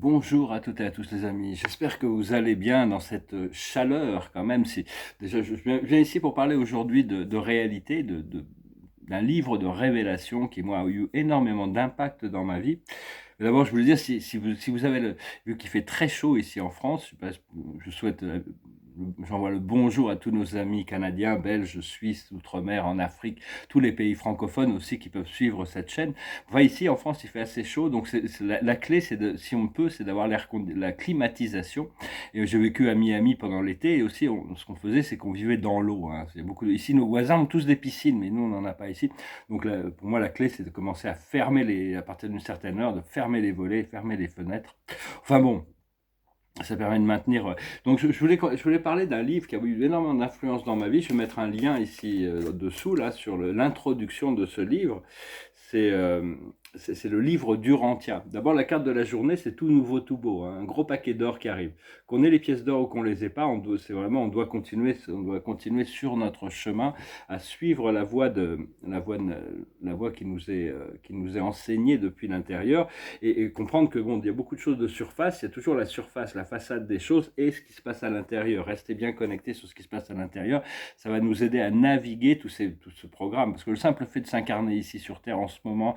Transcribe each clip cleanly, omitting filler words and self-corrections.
Bonjour à toutes et à tous les amis, j'espère que vous allez bien dans cette chaleur quand même. Déjà, je viens ici pour parler aujourd'hui de réalité, d'un livre de révélation qui, moi, a eu énormément d'impact dans ma vie. Mais d'abord, je voulais dire, si vous avez vu qu'il fait très chaud ici en France, je souhaite, j'envoie le bonjour à tous nos amis canadiens, belges, suisses, outre-mer, en Afrique, tous les pays francophones aussi qui peuvent suivre cette chaîne. Enfin, ici en France, il fait assez chaud, donc la clé, si on peut, c'est d'avoir la climatisation. Et j'ai vécu à Miami pendant l'été, et aussi, ce qu'on faisait, c'est qu'on vivait dans l'eau, hein. Ici, nos voisins ont tous des piscines, mais nous, on n'en a pas ici. Donc là, pour moi, la clé, c'est de commencer à à partir d'une certaine heure, de fermer les volets, fermer les fenêtres. Enfin bon, ça permet de maintenir. Donc je voulais parler d'un livre qui a eu énormément d'influence dans ma vie. Je vais mettre un lien ici dessous, là, sur l'introduction de ce livre. C'est euh, c'est le livre d'Urantia. D'abord, la carte de la journée, c'est tout nouveau, tout beau, hein, un gros paquet d'or qui arrive. Qu'on ait les pièces d'or ou qu'on les ait pas, on doit continuer sur notre chemin à suivre la voie qui nous est enseignée depuis l'intérieur et comprendre que bon, il y a beaucoup de choses de surface, il y a toujours la surface, la façade des choses et ce qui se passe à l'intérieur. Restez bien connectés sur ce qui se passe à l'intérieur, ça va nous aider à naviguer tout ce programme. Parce que le simple fait de s'incarner ici sur Terre en ce moment,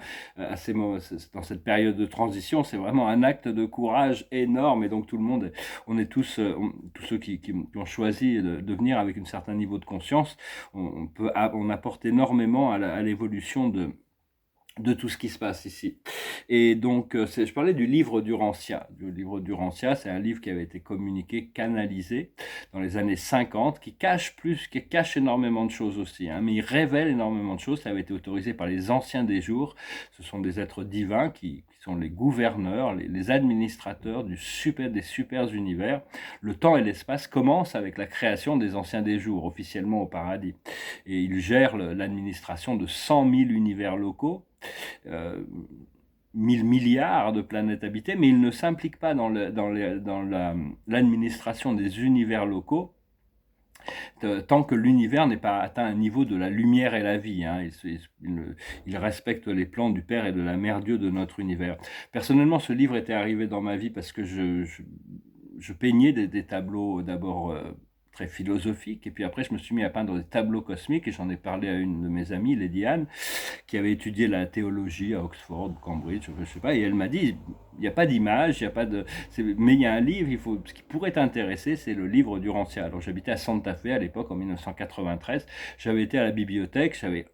dans cette période de transition, c'est vraiment un acte de courage énorme. Et donc tout le monde, on est tous ceux qui ont choisi de venir avec un certain niveau de conscience, on apporte énormément à l'évolution de tout ce qui se passe ici. Et donc, je parlais du livre d'Urantia. Le livre d'Urantia, c'est un livre qui avait été communiqué, canalisé dans les années 50, qui cache énormément de choses aussi, hein, mais il révèle énormément de choses. Ça avait été autorisé par les anciens des jours. Ce sont des êtres divins qui sont les gouverneurs, les administrateurs des super univers. Le temps et l'espace commencent avec la création des anciens des jours, officiellement au paradis. Et ils gèrent l'administration de 100 000 univers locaux, euh, 1000 milliards de planètes habitées, mais il ne s'implique pas dans l'administration des univers locaux tant que l'univers n'est pas atteint un niveau de la lumière et la vie, hein. Il respecte les plans du Père et de la Mère Dieu de notre univers. Personnellement, ce livre était arrivé dans ma vie parce que je peignais des tableaux d'abord très philosophiques, et puis après je me suis mis à peindre des tableaux cosmiques, et j'en ai parlé à une de mes amies, Lady Anne, qui avait étudié la théologie à Oxford, Cambridge, je ne sais pas, et elle m'a dit, il n'y a pas d'image, il y a pas de, mais il y a un livre, ce qui pourrait t'intéresser, c'est le livre d'Urantia. Alors j'habitais à Santa Fe à l'époque, en 1993, j'avais été à la bibliothèque, j'avais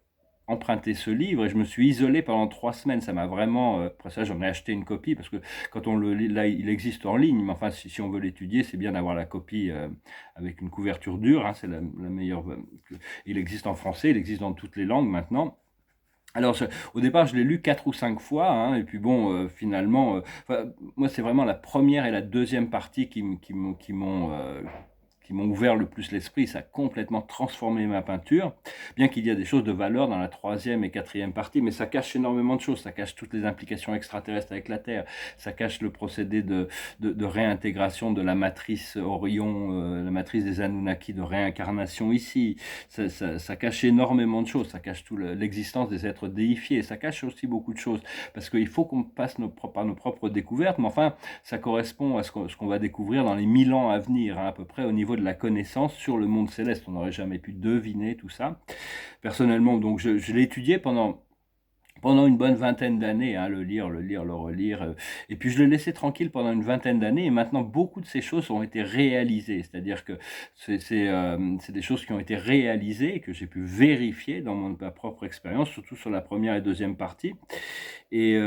emprunté ce livre et je me suis isolé pendant 3 semaines. Ça m'a vraiment. Après ça, j'en ai acheté une copie parce que quand on le lit, là, il existe en ligne, mais enfin, si on veut l'étudier, c'est bien d'avoir la copie avec une couverture dure, hein, c'est la meilleure. Il existe en français, il existe dans toutes les langues maintenant. Alors, au départ, je l'ai lu 4 ou 5 fois, hein, et puis bon, finalement, moi, c'est vraiment la première et la deuxième partie qui m'ont ouvert le plus l'esprit. Ça a complètement transformé ma peinture, bien qu'il y a des choses de valeur dans la troisième et quatrième partie, mais ça cache énormément de choses. Ça cache toutes les implications extraterrestres avec la Terre, ça cache le procédé de réintégration de la matrice Orion, la matrice des Anunnaki, de réincarnation ici. Ça cache énormément de choses, ça cache toute l'existence des êtres déifiés, ça cache aussi beaucoup de choses, parce qu'il faut qu'on passe par nos propres découvertes, mais enfin, ça correspond à ce qu'on va découvrir dans les 1000 ans à venir, hein, à peu près au niveau de la connaissance sur le monde céleste. On n'aurait jamais pu deviner tout ça. Personnellement, donc je l'ai étudié pendant une bonne vingtaine d'années, hein, le lire, le relire. Et puis je l'ai laissé tranquille pendant une vingtaine d'années, et maintenant beaucoup de ces choses ont été réalisées. C'est-à-dire que c'est des choses qui ont été réalisées et que j'ai pu vérifier dans ma propre expérience, surtout sur la première et deuxième partie. Et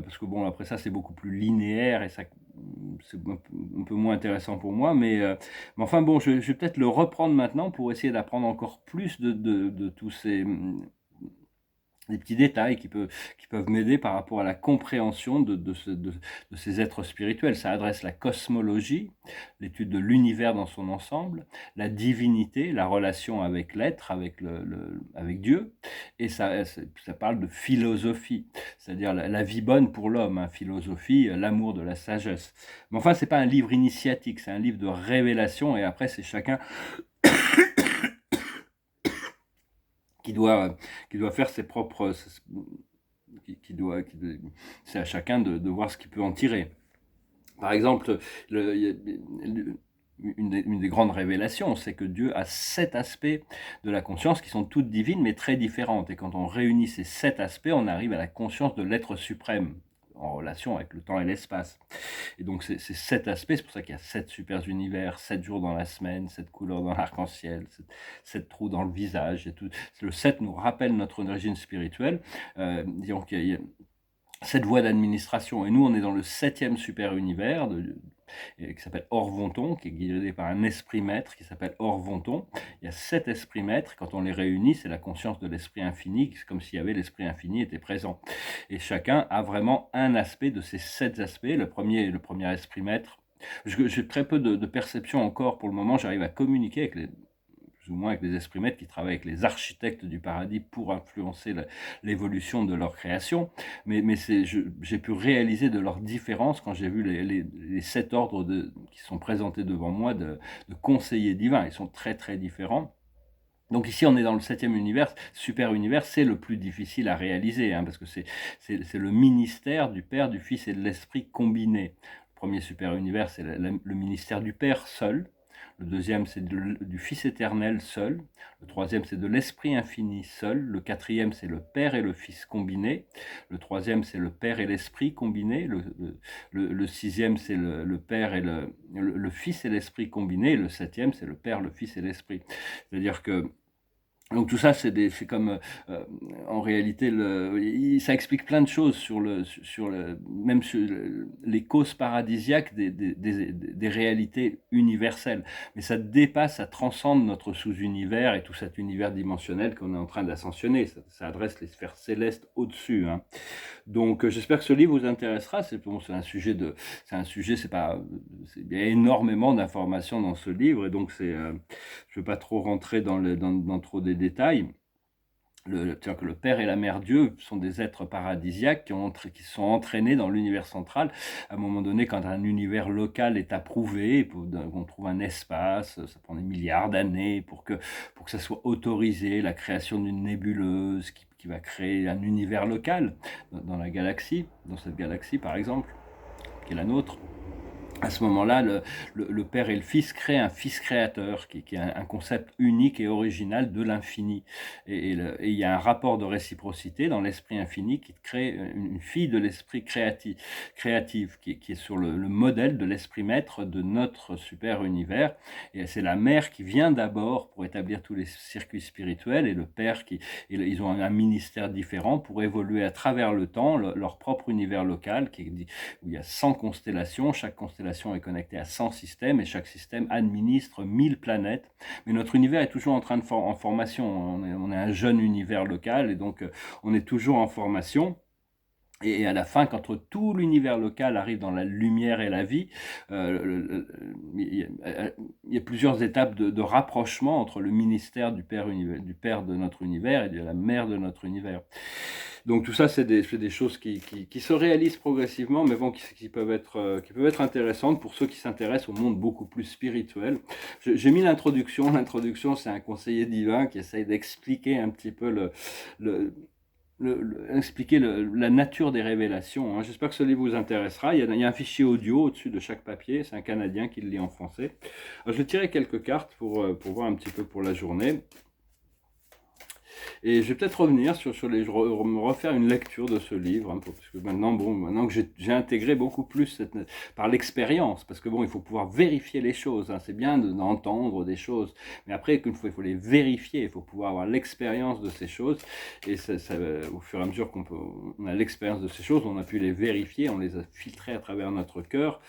parce que bon, après ça, c'est beaucoup plus linéaire et ça, c'est un peu moins intéressant pour moi. Mais enfin bon, je vais peut-être le reprendre maintenant pour essayer d'apprendre encore plus de tous des petits détails qui peuvent m'aider par rapport à la compréhension de ces êtres spirituels. Ça adresse la cosmologie, l'étude de l'univers dans son ensemble, la divinité, la relation avec l'être, avec Dieu, et ça parle de philosophie, c'est-à-dire la vie bonne pour l'homme, hein, philosophie, l'amour de la sagesse. Mais enfin, c'est pas un livre initiatique, c'est un livre de révélation, et après, c'est chacun qui doit, qui doit faire ses propres, qui doit, c'est à chacun de voir ce qu'il peut en tirer. Par exemple, une des grandes révélations, c'est que Dieu a 7 aspects de la conscience qui sont toutes divines, mais très différentes. Et quand on réunit ces 7 aspects, on arrive à la conscience de l'être suprême, en relation avec le temps et l'espace. Et donc, ces 7 aspects, c'est pour ça qu'il y a 7 super univers, 7 jours dans la semaine, 7 couleurs dans l'arc-en-ciel, 7 trous dans le visage. Et tout. Le 7 nous rappelle notre origine spirituelle. Donc, il y a 7 voies d'administration. Et nous, on est dans le 7e super univers qui s'appelle Orvonton, qui est guidé par un esprit maître qui s'appelle Orvonton. Il y a 7 esprits maîtres. Quand on les réunit, c'est la conscience de l'esprit infini. C'est comme s'il y avait l'esprit infini était présent. Et chacun a vraiment un aspect de ces 7 aspects. Le premier esprit maître. J'ai très peu de perception encore pour le moment. J'arrive à communiquer avec plus ou moins avec les esprits maîtres qui travaillent avec les architectes du paradis pour influencer l'évolution de leur création. Mais j'ai pu réaliser de leur différence quand j'ai vu les 7 ordres qui sont présentés devant moi de conseillers divins. Ils sont très très différents. Donc ici, on est dans le 7e univers, super univers, c'est le plus difficile à réaliser, parce que c'est le ministère du Père, du Fils et de l'Esprit combiné. Le premier super univers, c'est le ministère du Père seul. Le deuxième, c'est du Fils éternel seul. Le troisième, c'est de l'Esprit infini seul. Le quatrième, c'est le Père et le Fils combinés. Le troisième, c'est le Père et l'Esprit combinés. Le sixième, c'est le Père et le Fils et l'Esprit combinés. Et le septième, c'est le Père, le Fils et l'Esprit. C'est-à-dire que donc tout ça, c'est comme en réalité, ça explique plein de choses même sur les causes paradisiaques des réalités universelles. Mais ça dépasse, ça transcende notre sous-univers et tout cet univers dimensionnel qu'on est en train d'ascensionner. Ça adresse les sphères célestes au-dessus. Donc j'espère que ce livre vous intéressera. C'est un sujet il y a énormément d'informations dans ce livre et donc je ne veux pas trop rentrer dans trop des détails. Que le Père et la Mère Dieu sont des êtres paradisiaques qui sont entraînés dans l'univers central. À un moment donné, quand un univers local est approuvé, on trouve un espace, ça prend des milliards d'années pour que ça soit autorisé, la création d'une nébuleuse qui va créer un univers local dans la galaxie, dans cette galaxie par exemple, qui est la nôtre. À ce moment-là, le Père et le Fils créent un Fils créateur, qui est un concept unique et original de l'infini. Et il y a un rapport de réciprocité dans l'esprit infini qui crée une fille de l'esprit créative qui est sur le modèle de l'esprit maître de notre super univers. Et c'est la mère qui vient d'abord pour établir tous les circuits spirituels et le Père ils ont un ministère différent pour évoluer à travers le temps, leur propre univers local où il y a 100 constellations, chaque constellation est connectée à 100 systèmes et chaque système administre 1000 planètes. Mais notre univers est toujours en formation. On est un jeune univers local et donc on est toujours en formation. Et à la fin, quand tout l'univers local arrive dans la lumière et la vie, il y a plusieurs étapes de rapprochement entre le ministère du Père de notre univers et de la Mère de notre univers. Donc tout ça, c'est des choses qui se réalisent progressivement, mais bon, qui peuvent être intéressantes pour ceux qui s'intéressent au monde beaucoup plus spirituel. J'ai mis l'introduction. L'introduction, c'est un conseiller divin qui essaye d'expliquer un petit peu expliquer la nature des révélations. J'espère que ce livre vous intéressera. Il y a un fichier audio au-dessus de chaque papier. C'est un Canadien qui le lit en français. Alors, je vais tirer quelques cartes pour voir un petit peu pour la journée. Et je vais peut-être revenir me refaire une lecture de ce livre, parce que maintenant que j'ai intégré beaucoup plus par l'expérience, parce que il faut pouvoir vérifier les choses. C'est bien d'entendre des choses, mais après, il faut les vérifier. Il faut pouvoir avoir l'expérience de ces choses. Et au fur et à mesure qu'on a l'expérience de ces choses, on a pu les vérifier, on les a filtrées à travers notre cœur.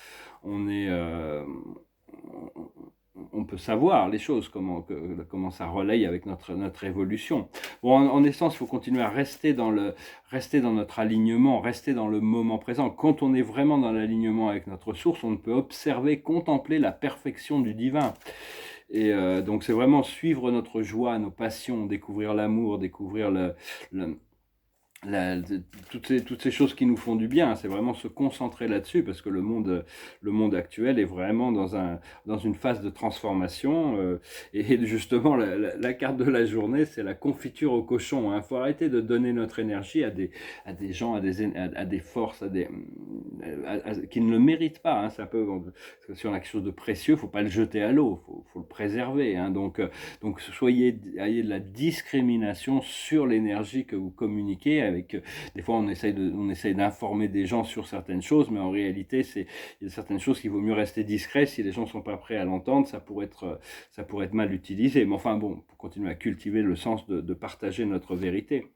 On peut savoir les choses, comment ça relaye avec notre évolution. En essence, il faut continuer à rester dans notre alignement, rester dans le moment présent. Quand on est vraiment dans l'alignement avec notre source, on peut observer, contempler la perfection du divin. Et donc c'est vraiment suivre notre joie, nos passions, découvrir l'amour, découvrir la- toutes ces choses qui nous font du bien, c'est vraiment se concentrer là-dessus parce que le monde actuel est vraiment dans une phase de transformation. Et justement, la carte de la journée, c'est la confiture au cochon. Il faut arrêter de donner notre énergie à des gens, à des forces, qui ne le méritent pas. Hein. C'est un peu, parce que si on a quelque chose de précieux, il ne faut pas le jeter à l'eau, faut le préserver. Hein. Donc, ayez de la discrimination sur l'énergie que vous communiquez. Des fois, on essaye d'informer des gens sur certaines choses, mais en réalité, il y a certaines choses qu'il vaut mieux rester discret. Si les gens ne sont pas prêts à l'entendre, ça pourrait être mal utilisé. Mais enfin, bon, pour continuer à cultiver le sens de partager notre vérité.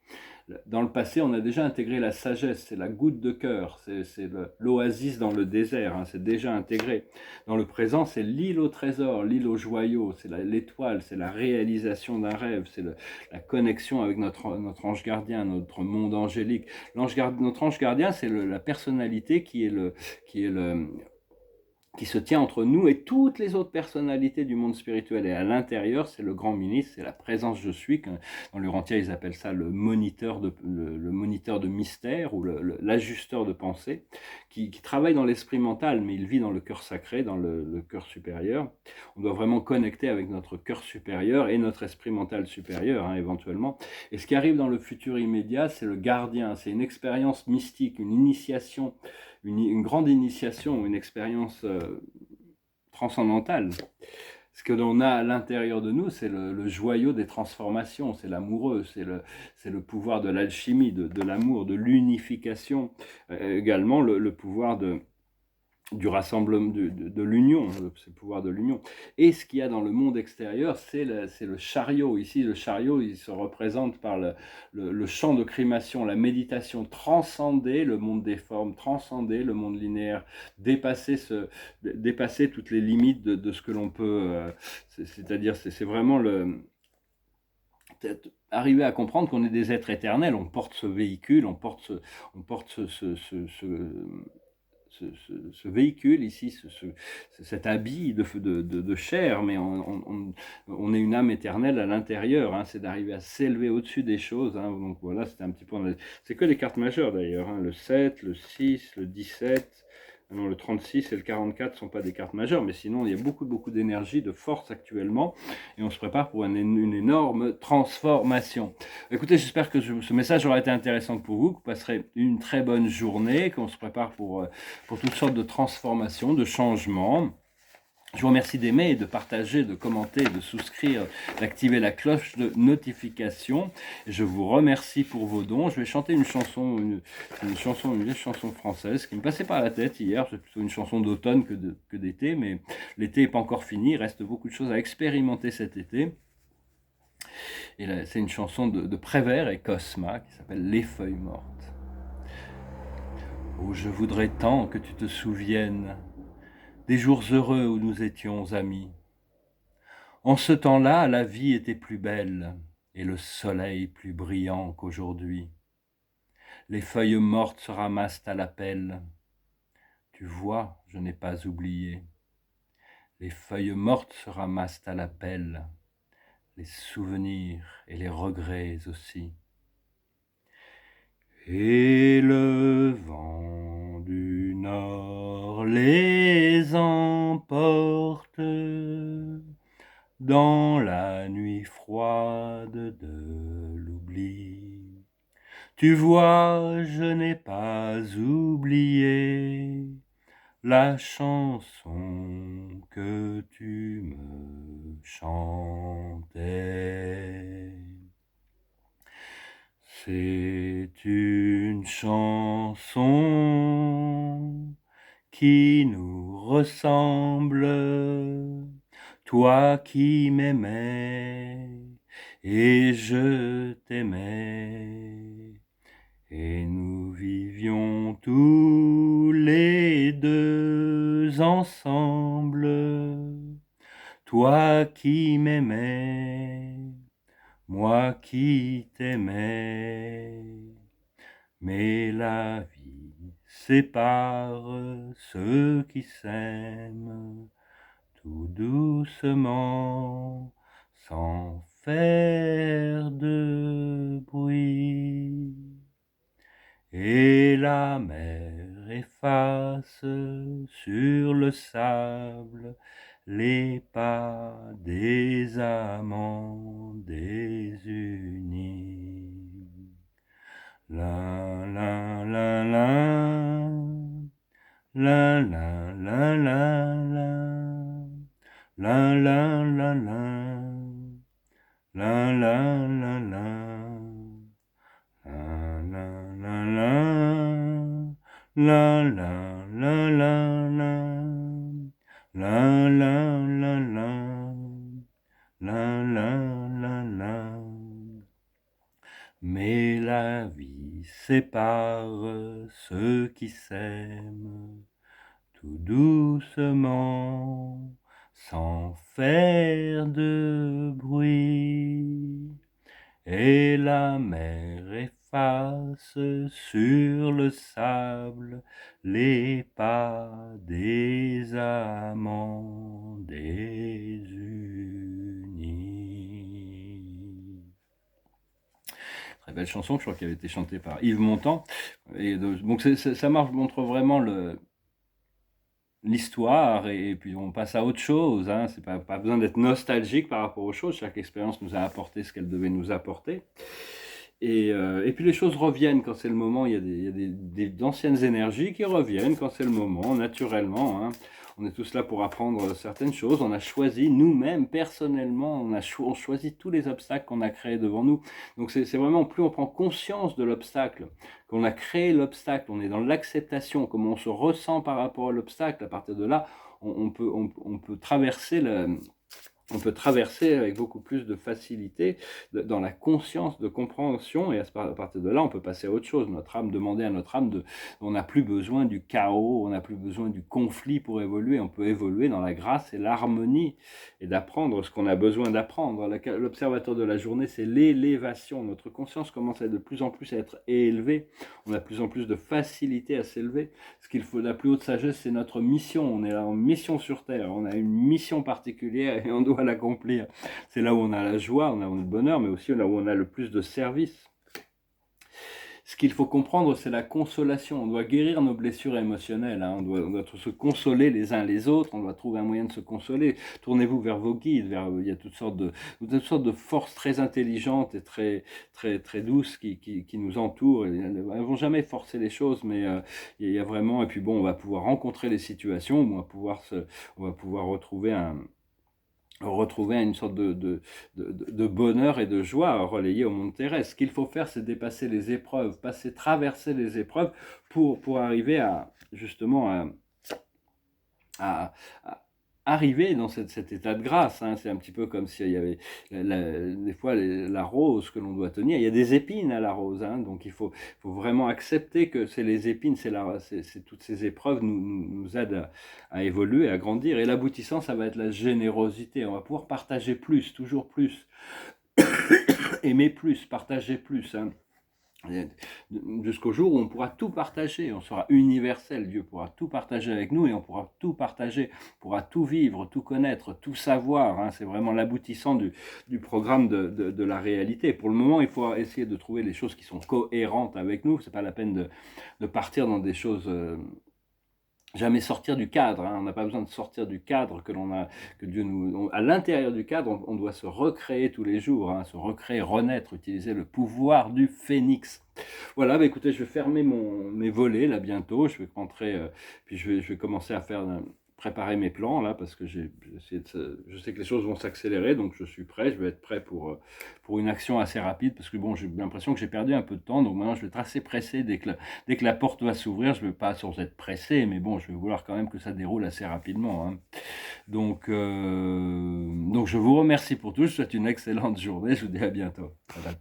Dans le passé, on a déjà intégré la sagesse, c'est la goutte de cœur, c'est l'oasis dans le désert, hein, c'est déjà intégré. Dans le présent, c'est l'île au trésor, l'île au joyau, c'est l'étoile, c'est la réalisation d'un rêve, la connexion avec notre ange gardien, notre monde angélique. Notre ange gardien, c'est la personnalité qui est le, qui se tient entre nous et toutes les autres personnalités du monde spirituel. Et à l'intérieur, c'est le grand ministre, c'est la présence je suis. Dans l'Urantia, ils appellent ça le moniteur de mystère ou l'ajusteur de pensée, qui travaille dans l'esprit mental, mais il vit dans le cœur sacré, dans le cœur supérieur. On doit vraiment connecter avec notre cœur supérieur et notre esprit mental supérieur, hein, éventuellement. Et ce qui arrive dans le futur immédiat, c'est le gardien, c'est une expérience mystique, une initiation, une grande initiation, une expérience transcendantale. Ce que l'on a à l'intérieur de nous, c'est le joyau des transformations, c'est l'amoureux, c'est le pouvoir de l'alchimie, de l'amour, de l'unification, également le pouvoir du rassemblement, de l'union, c'est le pouvoir de l'union. Et ce qu'il y a dans le monde extérieur, c'est le chariot. Ici, le chariot, il se représente par le champ de crémation, la méditation, transcender le monde des formes, transcender le monde linéaire, dépasser toutes les limites de ce que l'on peut. C'est-à-dire, c'est vraiment arriver à comprendre qu'on est des êtres éternels, on porte ce véhicule, on porte ce véhicule ici, cet habit de chair, mais on est une âme éternelle à l'intérieur. Hein, c'est d'arriver à s'élever au-dessus des choses. Hein, donc voilà, c'était un petit peu. C'est que des cartes majeures d'ailleurs. Hein, le 7, le 6, le 17. Non, le 36 et le 44 ne sont pas des cartes majeures, mais sinon il y a beaucoup d'énergie, de force actuellement, et on se prépare pour une énorme transformation. Écoutez, j'espère que ce message aura été intéressant pour vous, que vous passerez une très bonne journée, qu'on se prépare pour toutes sortes de transformations, de changements. Je vous remercie d'aimer, de partager, de commenter, de souscrire, d'activer la cloche de notification. Je vous remercie pour vos dons. Je vais chanter une vieille chanson française qui me passait par la tête hier. C'est plutôt une chanson d'automne que d'été, mais l'été n'est pas encore fini. Il reste beaucoup de choses à expérimenter cet été. Et là, c'est une chanson de Prévert et Cosma qui s'appelle Les feuilles mortes. Oh, je voudrais tant que tu te souviennes des jours heureux où nous étions amis. En ce temps-là, la vie était plus belle et le soleil plus brillant qu'aujourd'hui. Les feuilles mortes se ramassent à la pelle. Tu vois, je n'ai pas oublié. Les feuilles mortes se ramassent à la pelle, les souvenirs et les regrets aussi. Et le vent du nord les emporte dans la nuit froide de l'oubli. Tu vois, je n'ai pas oublié la chanson que tu me chantais. C'est une chanson qui nous ressemble, toi qui m'aimais et je t'aimais, et nous vivions tous les deux ensemble, toi qui m'aimais, moi qui t'aimais. Mais la vie sépare ceux qui s'aiment tout doucement, sans faire de bruit. et la mer efface sur le sable les pas des amants désunis. La la la la, la la la la la, la la la la, la la la la. La la la la, la la la la la, la la la la, la la la. Mais la vie sépare ceux qui s'aiment tout doucement, sans faire de bruit. Et la mer efface sur le sable les pas des amants désunis. Très belle chanson, je crois qu'elle a été chantée par Yves Montand. Et donc ça montre vraiment l'histoire, et puis on passe à autre chose, hein. C'est pas besoin d'être nostalgique par rapport aux choses, chaque expérience nous a apporté ce qu'elle devait nous apporter. Et puis les choses reviennent quand c'est le moment, il y a d'anciennes énergies qui reviennent quand c'est le moment, naturellement, hein. On est tous là pour apprendre certaines choses, on a choisi nous-mêmes, personnellement, on choisit tous les obstacles qu'on a créés devant nous. Donc c'est vraiment, plus on prend conscience de l'obstacle, qu'on a créé l'obstacle, on est dans l'acceptation, comment on se ressent par rapport à l'obstacle, à partir de là, on peut traverser on peut traverser avec beaucoup plus de facilité dans la conscience de compréhension, et à partir de là, on peut passer à autre chose. Notre âme, demander à notre âme on n'a plus besoin du chaos, on n'a plus besoin du conflit pour évoluer, on peut évoluer dans la grâce et l'harmonie, et d'apprendre ce qu'on a besoin d'apprendre. L'observateur de la journée, c'est l'élévation. Notre conscience commence de plus en plus à être élevée, on a de plus en plus de facilité à s'élever. Ce qu'il faut, la plus haute sagesse, c'est notre mission. On est là en mission sur Terre, on a une mission particulière et on doit l'accomplir. C'est là où on a la joie, on a le bonheur, mais aussi là où on a le plus de service. Ce qu'il faut comprendre, c'est la consolation. On doit guérir nos blessures émotionnelles, hein. On doit se consoler les uns les autres, on doit trouver un moyen de se consoler. Tournez-vous vers vos guides, il y a toutes sortes de forces très intelligentes et très douces qui nous entourent. Elles ne vont jamais forcer les choses, mais il y a vraiment... Et puis bon, on va pouvoir rencontrer les situations où on va pouvoir retrouver une sorte de bonheur et de joie relayé au monde terrestre. Ce qu'il faut faire, c'est dépasser les épreuves, traverser les épreuves pour arriver justement à arriver dans cet état de grâce, hein. C'est un petit peu comme s'il y avait des fois la rose que l'on doit tenir. Il y a des épines à la rose, hein, donc il faut vraiment accepter que c'est les épines, c'est toutes ces épreuves nous aident à évoluer, à grandir. Et l'aboutissant, ça va être la générosité. On va pouvoir partager plus, toujours plus, aimer plus, partager plus, hein. Jusqu'au jour où on pourra tout partager, on sera universel, Dieu pourra tout partager avec nous, et on pourra tout partager, on pourra tout vivre, tout connaître, tout savoir, hein. C'est vraiment l'aboutissant du programme de la réalité. Pour le moment, il faut essayer de trouver les choses qui sont cohérentes avec nous. C'est pas la peine de partir dans des choses... jamais sortir du cadre, hein. On n'a pas besoin de sortir du cadre que Dieu à l'intérieur du cadre, on doit se recréer tous les jours, hein, se recréer, renaître, utiliser le pouvoir du phénix. Voilà, écoutez, je vais fermer mes volets là bientôt, je vais rentrer, puis je vais commencer à préparer mes plans là, parce que je sais que les choses vont s'accélérer, donc je suis prêt, je vais être prêt pour une action assez rapide, parce que bon, j'ai l'impression que j'ai perdu un peu de temps, donc maintenant je vais être assez pressé dès que la porte va s'ouvrir. Je ne vais pas sans être pressé, mais bon, je vais vouloir quand même que ça déroule assez rapidement, hein. Donc je vous remercie pour tout, je vous souhaite une excellente journée, je vous dis à bientôt. Voilà.